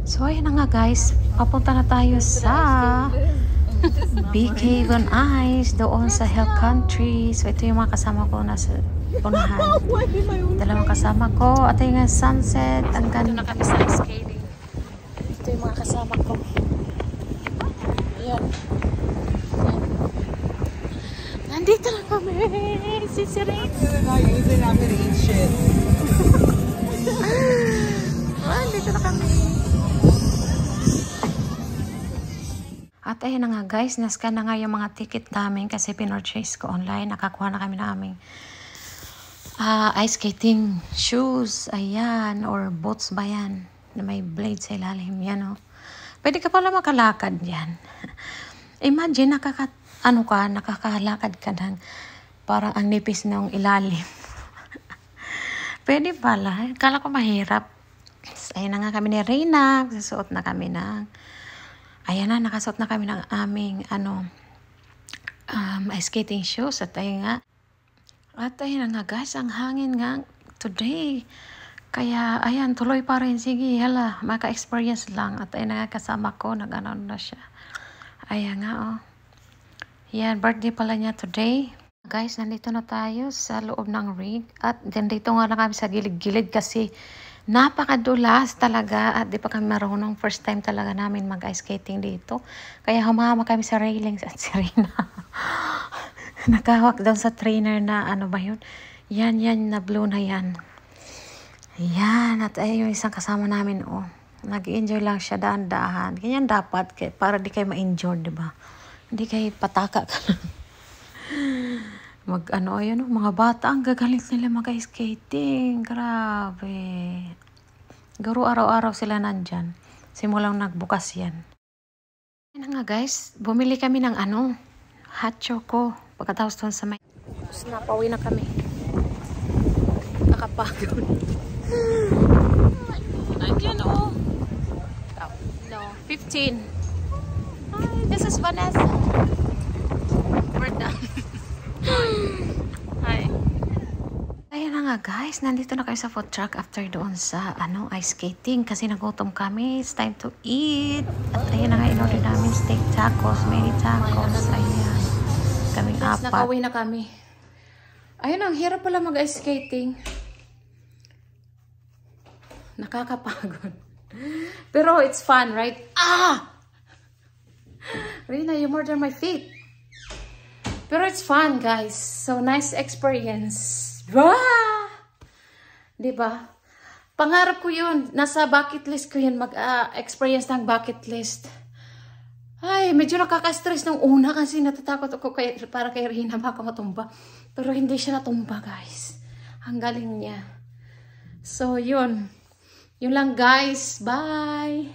So ayan na nga guys, papunta na tayo sa Big Haven Ice doon sa Hill Country. So ito yung mga kasama ko nasa unahan. Dalawang kasama ko at yung sunset. Ang ganda na kami sa skating. Ito yung mga kasama ko. Ayan. Nandito na kami. Sisirin. Using namin eat shit. Nandito na kami. At ayun na nga guys, nascan na nga yung mga ticket namin kasi pinurchase ko online. Nakakuha na kami namin ice skating shoes, ayan, or boots ba yan, na may blade sa ilalim, yan o. Pwede ka pala makalakad yan. Imagine, nakakalakad ka ng parang ang nipis ng ilalim. Pwede pala, kala ko mahirap. Ayun na nga kami ni Reyna, susuot na kami ng ayan na, nakasuot na kami ng aming ice skating shoes. At ayun nga. At ayun nga guys, ang hangin nga today. Kaya ayan, tuloy pa rin. Sige, hala, maka-experience lang. At ayun nga, kasama ko, nag-ano na siya. Ayan nga, oh. Yan, birthday pala niya today. Guys, nandito na tayo sa loob ng rig. At dito nga lang kami sa gilid-gilid kasi napakadulas talaga at di pa kami marunong. First time talaga namin mag-ice skating dito. Kaya humama kami sa railings at si Rina nakahawak doon sa trainer na ano ba yun? Yan na blue na yan. Yan. At ayun yung isang kasama namin, oh. Nag-enjoy lang siya daan-daan. Ganyan dapat para di kayo ma-injured, diba? Hindi kayo pataka ka lang. Ayun, mga bata, ang gagaling nila mag-ice skating. Grabe. Guro araw-araw sila nandyan. Simulang nagbukas yan. Ayun nga guys, bumili kami ng hot choco. Pagkatapos doon sa may... Tapos napauwi na kami. Kakapagod. Again, oh. No, 15. Hi, this is Vanessa. We're done. Hi. Ayun na nga guys, nandito na kayo sa food truck after doon sa ice skating kasi nagutom kami. It's time to eat. At ayun na nga, in-order namin steak tacos, mini tacos. Ayan. Kaming apat. Nakauwi na kami. Ayun, ang hirap pala mag-ice skating. Nakakapagod. Pero it's fun, right? Rina, you murdered my feet. Pero it's fun, guys. So, nice experience. Wah! Diba? Pangarap ko yun. Nasa bucket list ko yun. Mag-experience ng bucket list. Ay, medyo nakaka-stress nung una kasi natatakot ako para kay Rina baka matumba. Pero hindi siya natumba, guys. Ang galing niya. So, yun. Yun lang, guys. Bye!